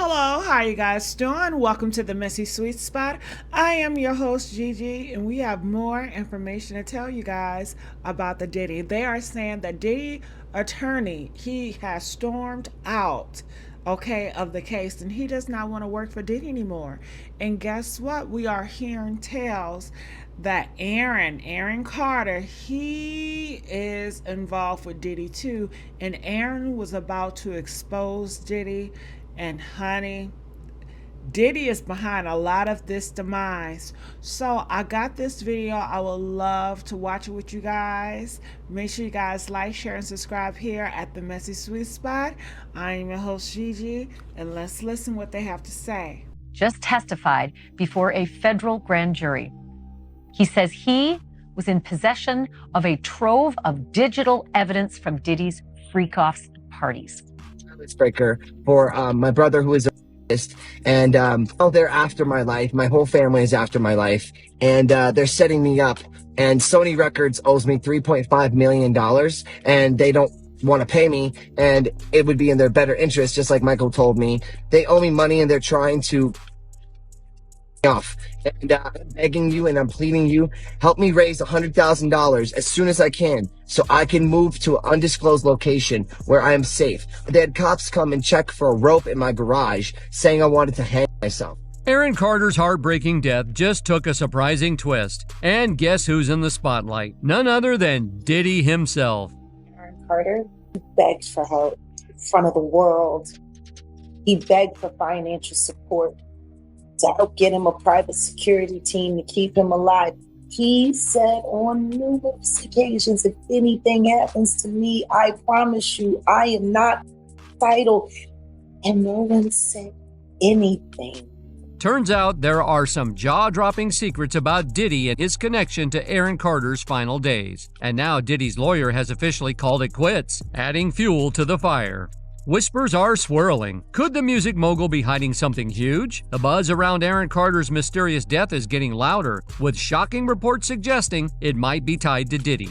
Hello, how you guys doing? Welcome to the Messy Sweet Spot. I am your host Gigi, and we have more information to tell you guys about the Diddy. They are saying that Diddy attorney, he has stormed out, of the case, and he does not want to work for Diddy anymore. And guess what? We are hearing tales that Aaron Carter, he is involved with Diddy too, and Aaron was about to expose Diddy. And honey, Diddy is behind a lot of this demise. So I got this video. I would love to watch it with you guys. Make sure you guys like, share, and subscribe here at the Messy Sweet Spot. I am your host Gigi, and let's listen what they have to say. Just testified before a federal grand jury. He says he was in possession of a trove of digital evidence from Diddy's freak-offs parties. Breaker for my brother, who is a artist, and they're after my life. My whole family is after my life, and they're setting me up. And Sony Records owes me $3.5 million, and they don't want to pay me, and it would be in their better interest, just like Michael told me. They owe me money, and they're trying to off. And I'm begging you and I'm pleading you, help me raise $100,000 as soon as I can so I can move to an undisclosed location where I am safe. They had cops come and check for a rope in my garage saying I wanted to hang myself. Aaron Carter's heartbreaking death just took a surprising twist. And guess who's in the spotlight? None other than Diddy himself. Aaron Carter begged for help in front of the world. He begged for financial support to help get him a private security team to keep him alive. He said on numerous occasions, if anything happens to me, I promise you, I am not vital. And no one said anything. Turns out there are some jaw-dropping secrets about Diddy and his connection to Aaron Carter's final days. And now Diddy's lawyer has officially called it quits, adding fuel to the fire. Whispers are swirling. Could the music mogul be hiding something huge? The buzz around Aaron Carter's mysterious death is getting louder, with shocking reports suggesting it might be tied to Diddy.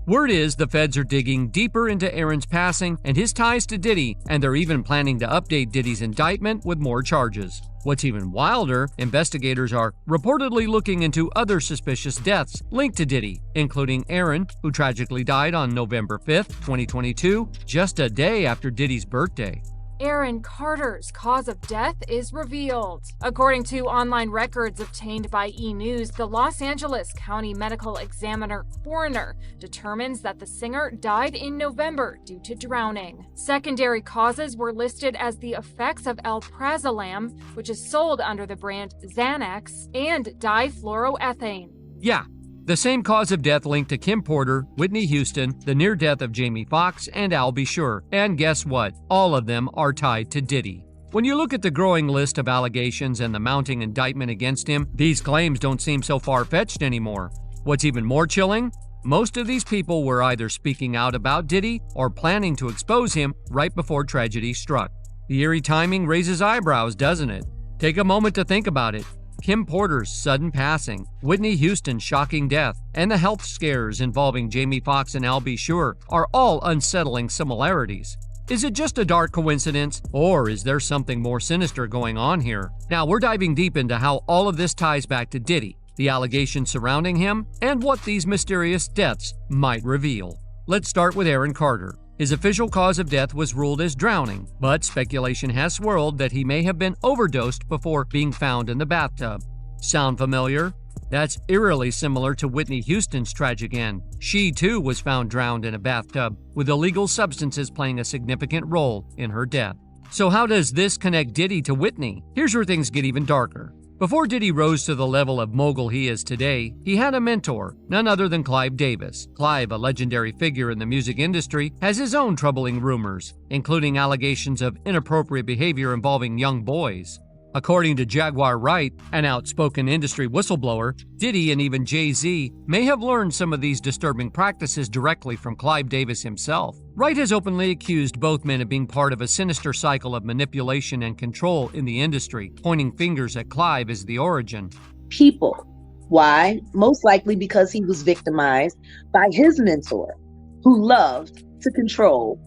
Word is the feds are digging deeper into Aaron's passing and his ties to Diddy, and they're even planning to update Diddy's indictment with more charges. What's even wilder, investigators are reportedly looking into other suspicious deaths linked to Diddy, including Aaron, who tragically died on November 5th, 2022, just a day after Diddy's birthday. Aaron Carter's cause of death is revealed. According to online records obtained by E! News, the Los Angeles County Medical Examiner coroner determines that the singer died in November due to drowning. Secondary causes were listed as the effects of alprazolam, which is sold under the brand Xanax, and difluoroethane. Yeah, the same cause of death linked to Kim Porter, Whitney Houston, the near death of Jamie Foxx, and Al B. Sure. And guess what? All of them are tied to Diddy. When you look at the growing list of allegations and the mounting indictment against him, these claims don't seem so far-fetched anymore. What's even more chilling? Most of these people were either speaking out about Diddy or planning to expose him right before tragedy struck. The eerie timing raises eyebrows, doesn't it? Take a moment to think about it. Kim Porter's sudden passing, Whitney Houston's shocking death, and the health scares involving Jamie Foxx and Al B. Sure are all unsettling similarities. Is it just a dark coincidence, or is there something more sinister going on here? Now, we're diving deep into how all of this ties back to Diddy, the allegations surrounding him, and what these mysterious deaths might reveal. Let's start with Aaron Carter. His official cause of death was ruled as drowning, but speculation has swirled that he may have been overdosed before being found in the bathtub. Sound familiar? That's eerily similar to Whitney Houston's tragic end. She, too, was found drowned in a bathtub, with illegal substances playing a significant role in her death. So how does this connect Diddy to Whitney? Here's where things get even darker. Before Diddy rose to the level of mogul he is today, he had a mentor, none other than Clive Davis. Clive, a legendary figure in the music industry, has his own troubling rumors, including allegations of inappropriate behavior involving young boys. According to Jaguar Wright, an outspoken industry whistleblower, Diddy and even Jay-Z may have learned some of these disturbing practices directly from Clive Davis himself. Wright has openly accused both men of being part of a sinister cycle of manipulation and control in the industry, pointing fingers at Clive as the origin. People. Why? Most likely because he was victimized by his mentor, who loved to control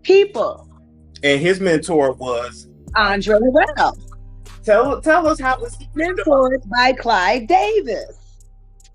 people. And his mentor was Andre Harrell, Tell us how it was mentored by Clive Davis.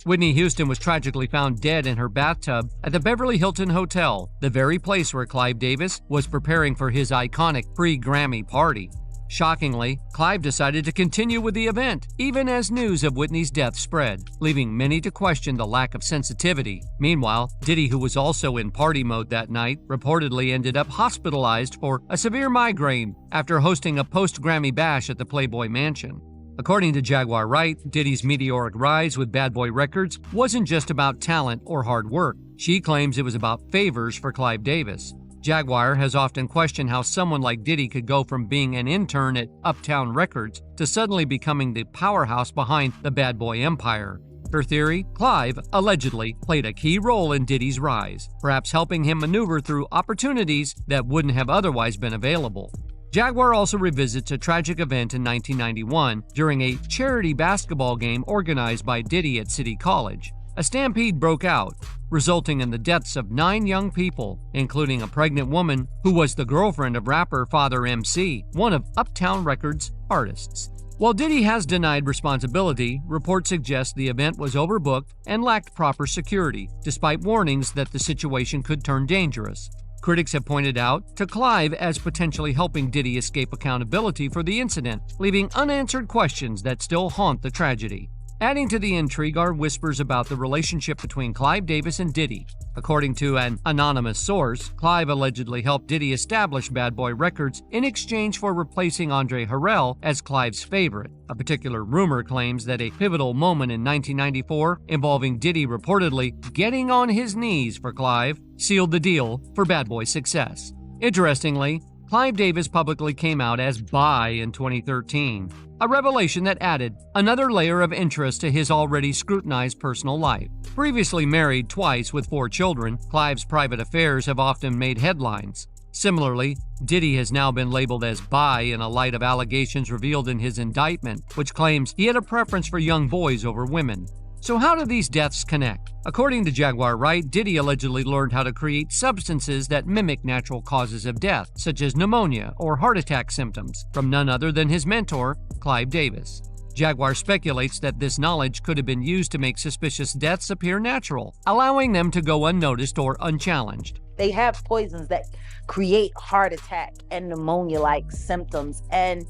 Whitney Houston was tragically found dead in her bathtub at the Beverly Hilton Hotel, the very place where Clive Davis was preparing for his iconic pre-Grammy party. Shockingly, Clive decided to continue with the event, even as news of Whitney's death spread, leaving many to question the lack of sensitivity. Meanwhile, Diddy, who was also in party mode that night, reportedly ended up hospitalized for a severe migraine after hosting a post-Grammy bash at the Playboy Mansion. According to Jaguar Wright, Diddy's meteoric rise with Bad Boy Records wasn't just about talent or hard work. She claims it was about favors for Clive Davis. Jaguar has often questioned how someone like Diddy could go from being an intern at Uptown Records to suddenly becoming the powerhouse behind the Bad Boy empire. Her theory, Clive allegedly played a key role in Diddy's rise, perhaps helping him maneuver through opportunities that wouldn't have otherwise been available. Jaguar also revisits a tragic event in 1991 during a charity basketball game organized by Diddy at City College. A stampede broke out, resulting in the deaths of 9 young people, including a pregnant woman who was the girlfriend of rapper Father MC, one of Uptown Records' artists. While Diddy has denied responsibility, reports suggest the event was overbooked and lacked proper security, despite warnings that the situation could turn dangerous. Critics have pointed out to Clive as potentially helping Diddy escape accountability for the incident, leaving unanswered questions that still haunt the tragedy. Adding to the intrigue are whispers about the relationship between Clive Davis and Diddy. According to an anonymous source, Clive allegedly helped Diddy establish Bad Boy Records in exchange for replacing Andre Harrell as Clive's favorite. A particular rumor claims that a pivotal moment in 1994, involving Diddy reportedly getting on his knees for Clive, sealed the deal for Bad Boy's success. Interestingly, Clive Davis publicly came out as bi in 2013, a revelation that added another layer of interest to his already scrutinized personal life. Previously married twice with 4 children, Clive's private affairs have often made headlines. Similarly, Diddy has now been labeled as bi in a light of allegations revealed in his indictment, which claims he had a preference for young boys over women. So how do these deaths connect? According to Jaguar Wright, Diddy allegedly learned how to create substances that mimic natural causes of death, such as pneumonia or heart attack symptoms, from none other than his mentor, Clive Davis. Jaguar speculates that this knowledge could have been used to make suspicious deaths appear natural, allowing them to go unnoticed or unchallenged. They have poisons that create heart attack and pneumonia-like symptoms. And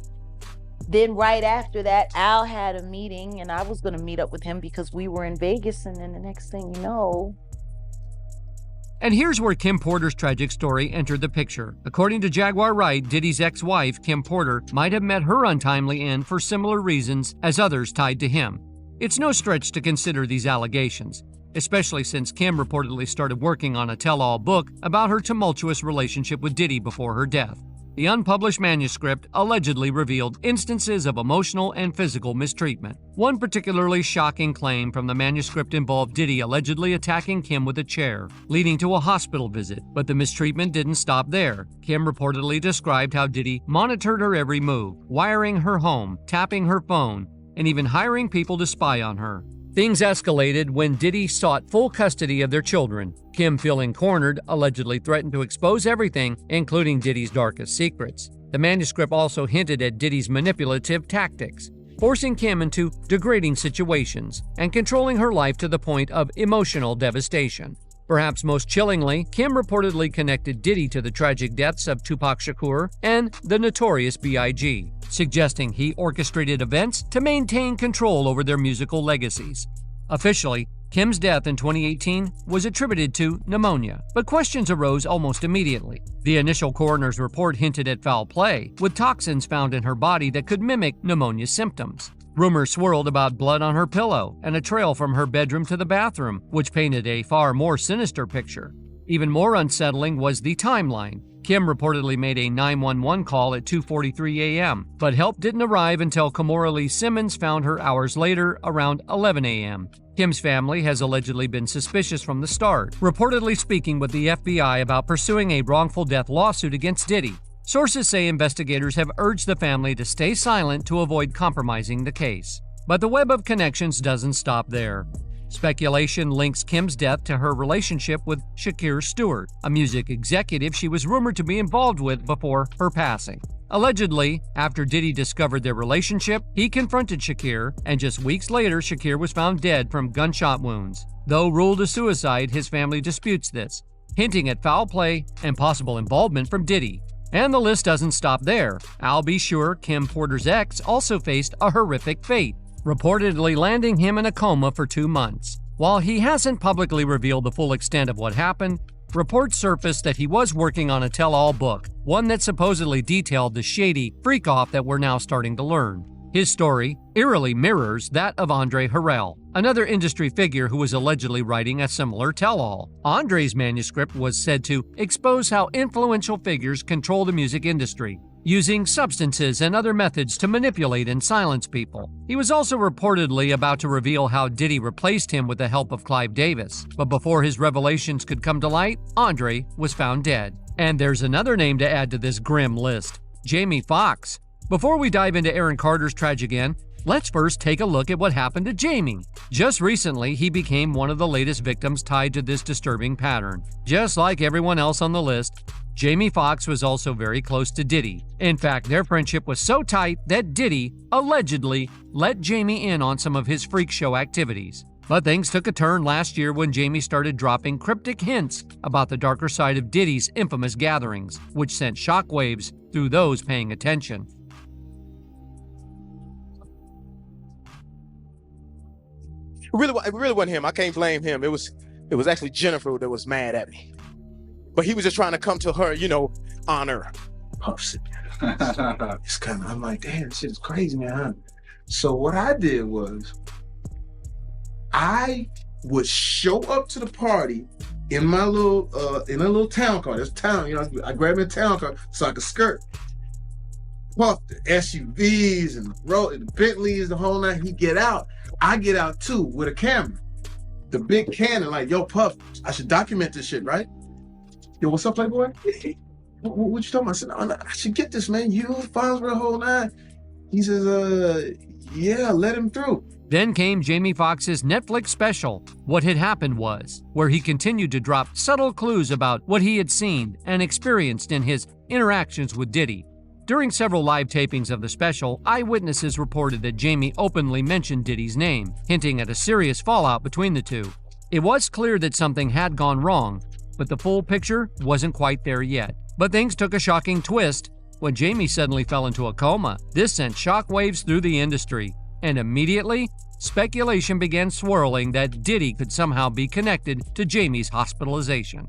then right after that, Al had a meeting, and I was going to meet up with him because we were in Vegas, and then the next thing you know... And here's where Kim Porter's tragic story entered the picture. According to Jaguar Wright, Diddy's ex-wife, Kim Porter, might have met her untimely end for similar reasons as others tied to him. It's no stretch to consider these allegations, especially since Kim reportedly started working on a tell-all book about her tumultuous relationship with Diddy before her death. The unpublished manuscript allegedly revealed instances of emotional and physical mistreatment. One particularly shocking claim from the manuscript involved Diddy allegedly attacking Kim with a chair, leading to a hospital visit. But the mistreatment didn't stop there. Kim reportedly described how Diddy monitored her every move, wiring her home, tapping her phone, and even hiring people to spy on her. Things escalated when Diddy sought full custody of their children. Kim, feeling cornered, allegedly threatened to expose everything, including Diddy's darkest secrets. The manuscript also hinted at Diddy's manipulative tactics, forcing Kim into degrading situations and controlling her life to the point of emotional devastation. Perhaps most chillingly, Kim reportedly connected Diddy to the tragic deaths of Tupac Shakur and the Notorious B.I.G., suggesting he orchestrated events to maintain control over their musical legacies. Officially, Kim's death in 2018 was attributed to pneumonia, but questions arose almost immediately. The initial coroner's report hinted at foul play, with toxins found in her body that could mimic pneumonia symptoms. Rumors swirled about blood on her pillow and a trail from her bedroom to the bathroom, which painted a far more sinister picture. Even more unsettling was the timeline. Kim reportedly made a 911 call at 2:43 a.m., but help didn't arrive until Kimora Lee Simmons found her hours later around 11 a.m. Kim's family has allegedly been suspicious from the start, reportedly speaking with the FBI about pursuing a wrongful death lawsuit against Diddy. Sources say investigators have urged the family to stay silent to avoid compromising the case. But the web of connections doesn't stop there. Speculation links Kim's death to her relationship with Shakir Stewart, a music executive she was rumored to be involved with before her passing. Allegedly, after Diddy discovered their relationship, he confronted Shakir, and just weeks later, Shakir was found dead from gunshot wounds. Though ruled a suicide, his family disputes this, hinting at foul play and possible involvement from Diddy. And the list doesn't stop there. I'll be sure Kim Porter's ex also faced a horrific fate, reportedly landing him in a coma for 2 months. While he hasn't publicly revealed the full extent of what happened, reports surfaced that he was working on a tell-all book, one that supposedly detailed the shady freak-off that we're now starting to learn. His story eerily mirrors that of Andre Harrell, another industry figure who was allegedly writing a similar tell-all. Andre's manuscript was said to expose how influential figures control the music industry, using substances and other methods to manipulate and silence people. He was also reportedly about to reveal how Diddy replaced him with the help of Clive Davis, but before his revelations could come to light, Andre was found dead. And there's another name to add to this grim list: Jamie Foxx. Before we dive into Aaron Carter's tragic end, let's first take a look at what happened to Jamie. Just recently, he became one of the latest victims tied to this disturbing pattern. Just like everyone else on the list, Jamie Foxx was also very close to Diddy. In fact, their friendship was so tight that Diddy allegedly let Jamie in on some of his freak show activities. But things took a turn last year when Jamie started dropping cryptic hints about the darker side of Diddy's infamous gatherings, which sent shockwaves through those paying attention. It really wasn't him. I can't blame him. It was actually Jennifer that was mad at me. But he was just trying to come to her, honor. It's kind of, I'm like, damn, this shit is crazy, man. So what I did was, I would show up to the party in my little town car. This town, I grabbed me a town car so I could skirt. Puff the SUVs and the Bentleys, the whole night. He get out. I get out too with a camera. The big Canon, like, yo, Puff, I should document this shit, right? Yo, what's up, Playboy? What you talking about? I said, no, I should get this, man. You, Fonzra, the whole nine. He says, yeah, let him through. Then came Jamie Foxx's Netflix special, What Had Happened Was, where he continued to drop subtle clues about what he had seen and experienced in his interactions with Diddy. During several live tapings of the special, eyewitnesses reported that Jamie openly mentioned Diddy's name, hinting at a serious fallout between the two. It was clear that something had gone wrong, but the full picture wasn't quite there yet. But things took a shocking twist when Jamie suddenly fell into a coma. This sent shockwaves through the industry, and immediately, speculation began swirling that Diddy could somehow be connected to Jamie's hospitalization.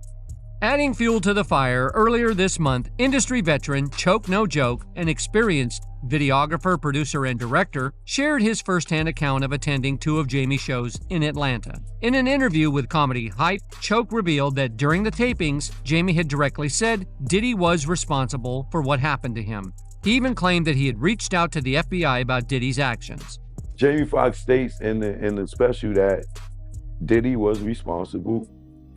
Adding fuel to the fire, earlier this month, industry veteran Choke No Joke, an experienced videographer, producer, and director, shared his firsthand account of attending 2 of Jamie's shows in Atlanta. In an interview with Comedy Hype, Choke revealed that during the tapings, Jamie had directly said Diddy was responsible for what happened to him. He even claimed that he had reached out to the FBI about Diddy's actions. Jamie Foxx states in the special that Diddy was responsible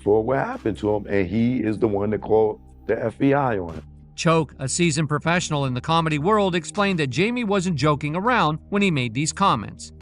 for what happened to him, and he is the one that called the FBI on him. Choke, a seasoned professional in the comedy world, explained that Jamie wasn't joking around when he made these comments.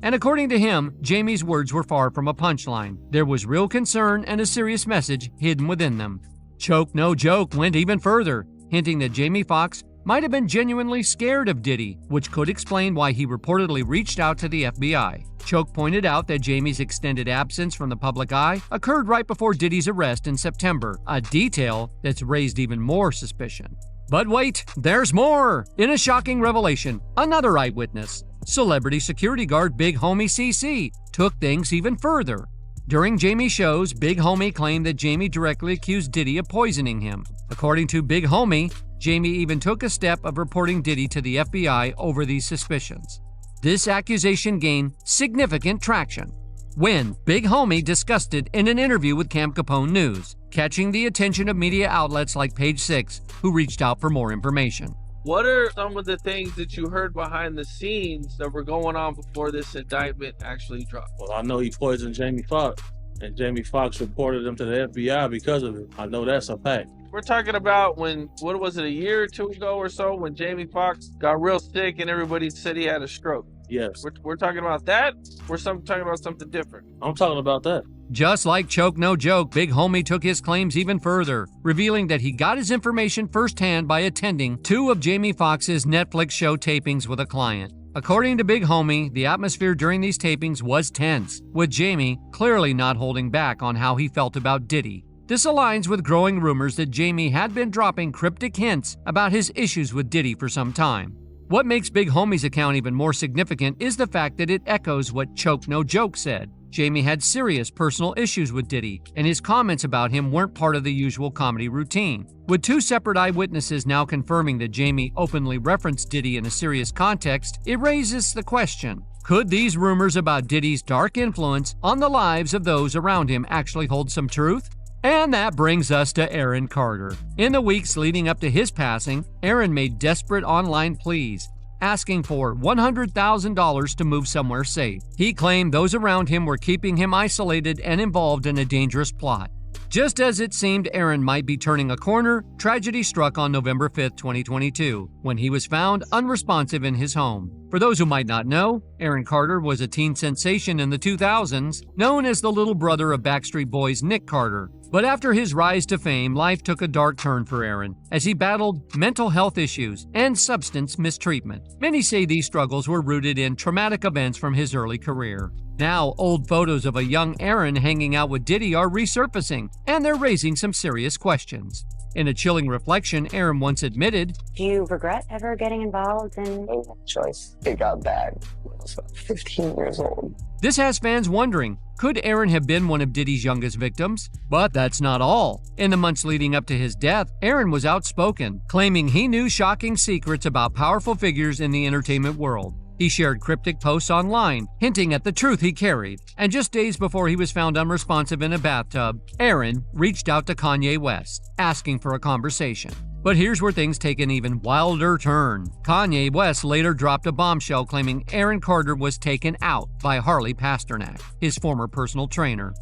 And according to him, Jamie's words were far from a punchline. There was real concern and a serious message hidden within them. Choke No Joke went even further, hinting that Jamie Foxx might have been genuinely scared of Diddy, which could explain why he reportedly reached out to the FBI. Choke pointed out that Jamie's extended absence from the public eye occurred right before Diddy's arrest in September, a detail that's raised even more suspicion. But wait, there's more! In a shocking revelation, another eyewitness, celebrity security guard Big Homie CC, took things even further. During Jamie's shows, Big Homie claimed that Jamie directly accused Diddy of poisoning him. According to Big Homie, Jamie even took a step of reporting Diddy to the FBI over these suspicions. This accusation gained significant traction when Big Homie discussed it in an interview with Cam Capone News, catching the attention of media outlets like Page 6, who reached out for more information. What are some of the things that you heard behind the scenes that were going on before this indictment actually dropped? Well, I know he poisoned Jamie Foxx, and Jamie Foxx reported him to the FBI because of it. I know that's a fact. We're talking about when, what was it, a year or two ago or so, when Jamie Foxx got real sick and everybody said he had a stroke. Yes. We're talking about that? We're talking about something different. I'm talking about that. Just like Choke No Joke, Big Homie took his claims even further, revealing that he got his information firsthand by attending 2 of Jamie Foxx's Netflix show tapings with a client. According to Big Homie, the atmosphere during these tapings was tense, with Jamie clearly not holding back on how he felt about Diddy. This aligns with growing rumors that Jamie had been dropping cryptic hints about his issues with Diddy for some time. What makes Big Homie's account even more significant is the fact that it echoes what Choke No Joke said. Jamie had serious personal issues with Diddy, and his comments about him weren't part of the usual comedy routine. With 2 separate eyewitnesses now confirming that Jamie openly referenced Diddy in a serious context, it raises the question: could these rumors about Diddy's dark influence on the lives of those around him actually hold some truth? And that brings us to Aaron Carter. In the weeks leading up to his passing, Aaron made desperate online pleas, asking for $100,000 to move somewhere safe. He claimed those around him were keeping him isolated and involved in a dangerous plot. Just as it seemed Aaron might be turning a corner, tragedy struck on November 5, 2022, when he was found unresponsive in his home. For those who might not know, Aaron Carter was a teen sensation in the 2000s, known as the little brother of Backstreet Boys' Nick Carter. But after his rise to fame, life took a dark turn for Aaron, as he battled mental health issues and substance mistreatment. Many say these struggles were rooted in traumatic events from his early career. Now, old photos of a young Aaron hanging out with Diddy are resurfacing, and they're raising some serious questions. In a chilling reflection, Aaron once admitted, "Do you regret ever getting involved in a choice? It got bad when I was about 15 years old." This has fans wondering, could Aaron have been one of Diddy's youngest victims? But that's not all. In the months leading up to his death, Aaron was outspoken, claiming he knew shocking secrets about powerful figures in the entertainment world. He shared cryptic posts online, hinting at the truth he carried. And just days before he was found unresponsive in a bathtub, Aaron reached out to Kanye West, asking for a conversation. But here's where things take an even wilder turn. Kanye West later dropped a bombshell claiming Aaron Carter was taken out by Harley Pasternak, his former personal trainer.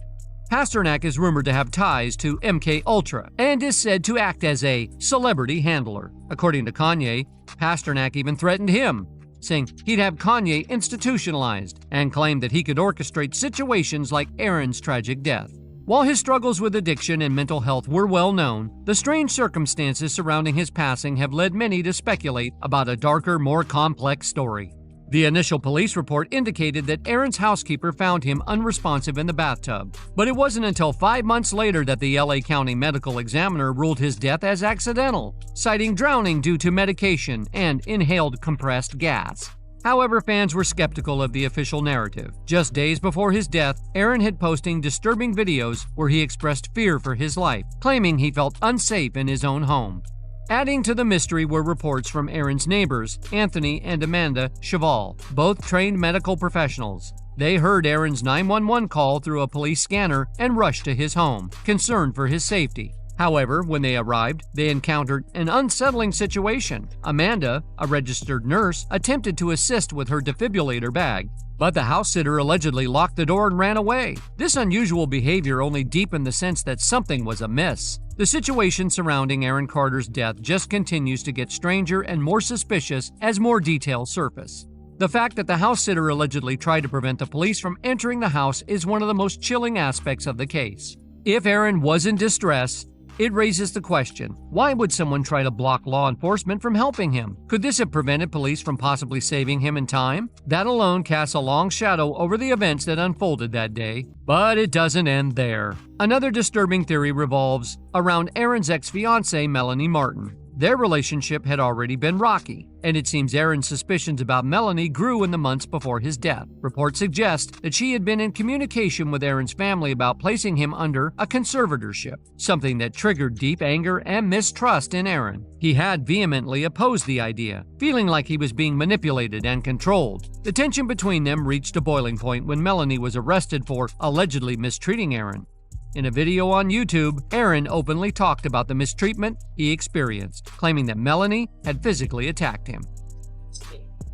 Pasternak is rumored to have ties to MK Ultra and is said to act as a celebrity handler. According to Kanye, Pasternak even threatened him, saying he'd have Kanye institutionalized, and claimed that he could orchestrate situations like Aaron's tragic death. While his struggles with addiction and mental health were well known, the strange circumstances surrounding his passing have led many to speculate about a darker, more complex story. The initial police report indicated that Aaron's housekeeper found him unresponsive in the bathtub, but it wasn't until 5 months later that the LA County Medical Examiner ruled his death as accidental, citing drowning due to medication and inhaled compressed gas. However, fans were skeptical of the official narrative. Just days before his death, Aaron had posting disturbing videos where he expressed fear for his life, claiming he felt unsafe in his own home. Adding to the mystery were reports from Aaron's neighbors, Anthony and Amanda Cheval, both trained medical professionals. They heard Aaron's 911 call through a police scanner and rushed to his home, concerned for his safety. However, when they arrived, they encountered an unsettling situation. Amanda, a registered nurse, attempted to assist with her defibrillator bag, but the house sitter allegedly locked the door and ran away. This unusual behavior only deepened the sense that something was amiss. The situation surrounding Aaron Carter's death just continues to get stranger and more suspicious as more details surface. The fact that the house sitter allegedly tried to prevent the police from entering the house is one of the most chilling aspects of the case. If Aaron was in distress, it raises the question, why would someone try to block law enforcement from helping him? Could this have prevented police from possibly saving him in time? That alone casts a long shadow over the events that unfolded that day. But it doesn't end there. Another disturbing theory revolves around Aaron's ex-fiancée, Melanie Martin. Their relationship had already been rocky, and it seems Aaron's suspicions about Melanie grew in the months before his death. Reports suggest that she had been in communication with Aaron's family about placing him under a conservatorship, something that triggered deep anger and mistrust in Aaron. He had vehemently opposed the idea, feeling like he was being manipulated and controlled. The tension between them reached a boiling point when Melanie was arrested for allegedly mistreating Aaron. In a video on YouTube, Aaron openly talked about the mistreatment he experienced, claiming that Melanie had physically attacked him.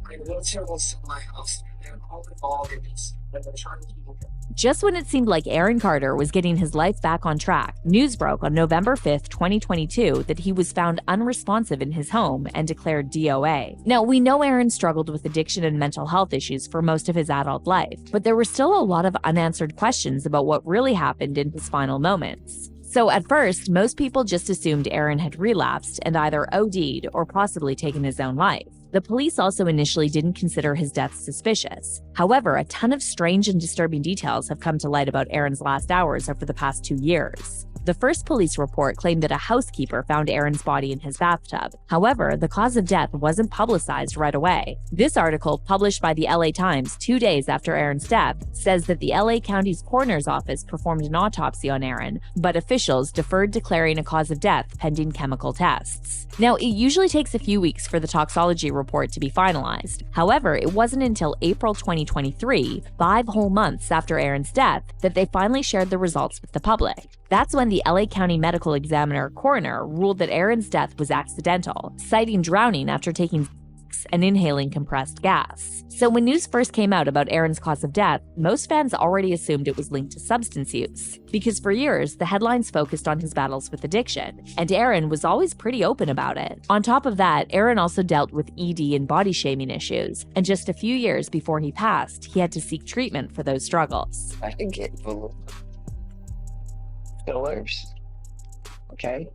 I wheelchair was in my house. Just when it seemed like Aaron Carter was getting his life back on track, news broke on November 5th, 2022 that he was found unresponsive in his home and declared DOA. Now, we know Aaron struggled with addiction and mental health issues for most of his adult life, but there were still a lot of unanswered questions about what really happened in his final moments. So at first, most people just assumed Aaron had relapsed and either OD'd or possibly taken his own life. The police also initially didn't consider his death suspicious. However, a ton of strange and disturbing details have come to light about Aaron's last hours over the past 2 years. The first police report claimed that a housekeeper found Aaron's body in his bathtub. However, the cause of death wasn't publicized right away. This article, published by the LA Times 2 days after Aaron's death, says that the LA County's coroner's office performed an autopsy on Aaron, but officials deferred declaring a cause of death pending chemical tests. Now, it usually takes a few weeks for the toxology report to be finalized. However, it wasn't until April 2023, 5 whole months after Aaron's death, that they finally shared the results with the public. That's when the LA County Medical Examiner coroner ruled that Aaron's death was accidental, citing drowning after taking and inhaling compressed gas. So when news first came out about Aaron's cause of death, most fans already assumed it was linked to substance use, because for years, the headlines focused on his battles with addiction, and Aaron was always pretty open about it. On top of that, Aaron also dealt with ED and body shaming issues, and just a few years before he passed, he had to seek treatment for those struggles. I could get fillers, okay?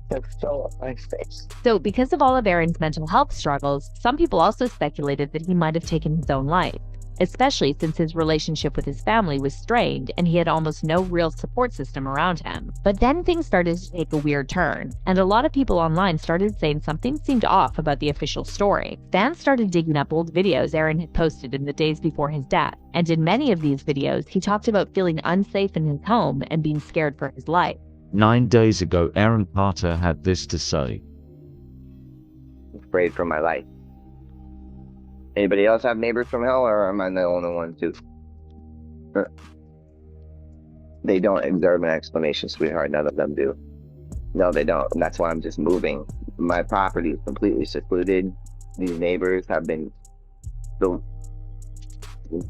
To fill up my face. So because of all of Aaron's mental health struggles, some people also speculated that he might have taken his own life, especially since his relationship with his family was strained and he had almost no real support system around him. But then things started to take a weird turn, and a lot of people online started saying something seemed off about the official story. Fans started digging up old videos Aaron had posted in the days before his death, and in many of these videos, he talked about feeling unsafe in his home and being scared for his life. 9 days ago, Aaron Carter had this to say. Afraid for my life. Anybody else have neighbors from hell, or am I the only one too? They don't deserve an explanation, sweetheart. None of them do. No, they don't. And that's why I'm just moving. My property is completely secluded. These neighbors have been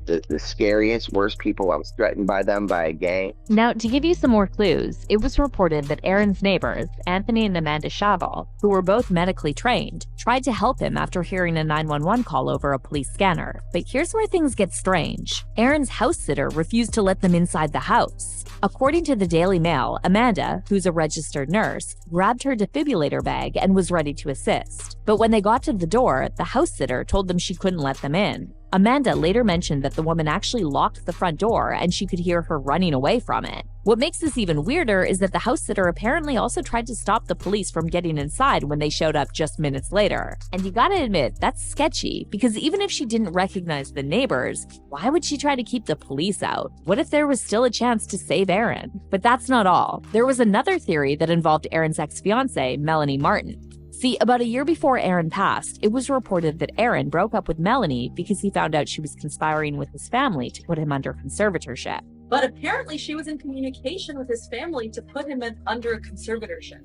the scariest, worst people. I was threatened by them by a gang. Now, to give you some more clues, it was reported that Aaron's neighbors, Anthony and Amanda Chavall, who were both medically trained, tried to help him after hearing a 911 call over a police scanner. But here's where things get strange. Aaron's house sitter refused to let them inside the house. According to the Daily Mail, Amanda, who's a registered nurse, grabbed her defibrillator bag and was ready to assist. But when they got to the door, the house sitter told them she couldn't let them in. Amanda later mentioned that the woman actually locked the front door and she could hear her running away from it. What makes this even weirder is that the house sitter apparently also tried to stop the police from getting inside when they showed up just minutes later. And you gotta admit, that's sketchy, because even if she didn't recognize the neighbors, why would she try to keep the police out? What if there was still a chance to save Aaron? But that's not all. There was another theory that involved Aaron's ex-fiancée, Melanie Martin. See, about a year before Aaron passed, it was reported that Aaron broke up with Melanie because he found out she was conspiring with his family to put him under conservatorship. But apparently she was in communication with his family to put him under a conservatorship.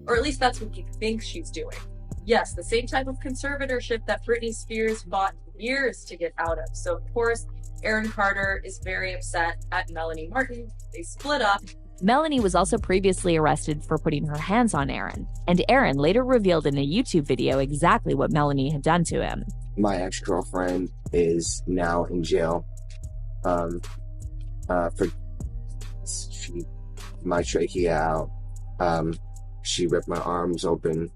Or at least that's what he thinks she's doing. Yes, the same type of conservatorship that Britney Spears fought years to get out of. So of course, Aaron Carter is very upset at Melanie Martin. They split up. Melanie was also previously arrested for putting her hands on Aaron, and Aaron later revealed in a YouTube video exactly what Melanie had done to him. My ex-girlfriend is now in jail for she my trachea out. She ripped my arms open.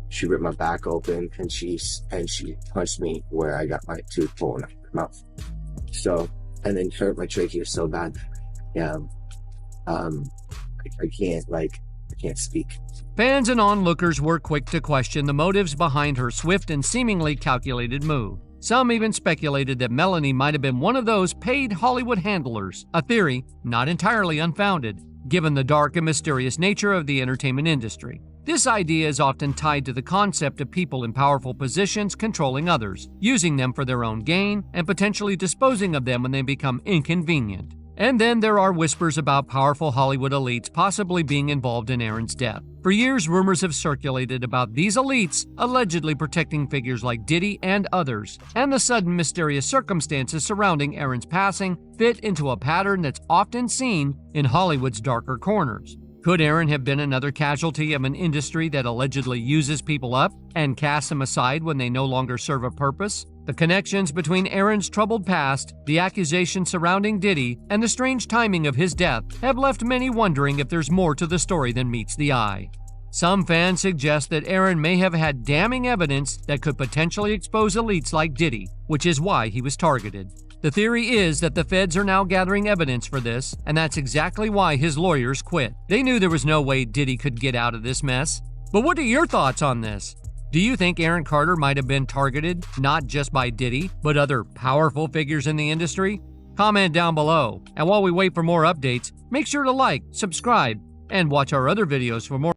She ripped my back open, and she punched me where I got my tooth pulled out of my mouth. So, and then hurt my trachea so bad. Yeah. I can't speak. Fans and onlookers were quick to question the motives behind her swift and seemingly calculated move. Some even speculated that Melanie might have been one of those paid Hollywood handlers, a theory not entirely unfounded, given the dark and mysterious nature of the entertainment industry. This idea is often tied to the concept of people in powerful positions controlling others, using them for their own gain, and potentially disposing of them when they become inconvenient. And then there are whispers about powerful Hollywood elites possibly being involved in Aaron's death. For years, rumors have circulated about these elites allegedly protecting figures like Diddy and others, and the sudden mysterious circumstances surrounding Aaron's passing fit into a pattern that's often seen in Hollywood's darker corners. Could Aaron have been another casualty of an industry that allegedly uses people up and casts them aside when they no longer serve a purpose? The connections between Aaron's troubled past, the accusations surrounding Diddy, and the strange timing of his death have left many wondering if there's more to the story than meets the eye. Some fans suggest that Aaron may have had damning evidence that could potentially expose elites like Diddy, which is why he was targeted. The theory is that the feds are now gathering evidence for this, and that's exactly why his lawyers quit. They knew there was no way Diddy could get out of this mess. But what are your thoughts on this? Do you think Aaron Carter might have been targeted not just by Diddy, but other powerful figures in the industry? Comment down below. And while we wait for more updates, make sure to like, subscribe, and watch our other videos for more.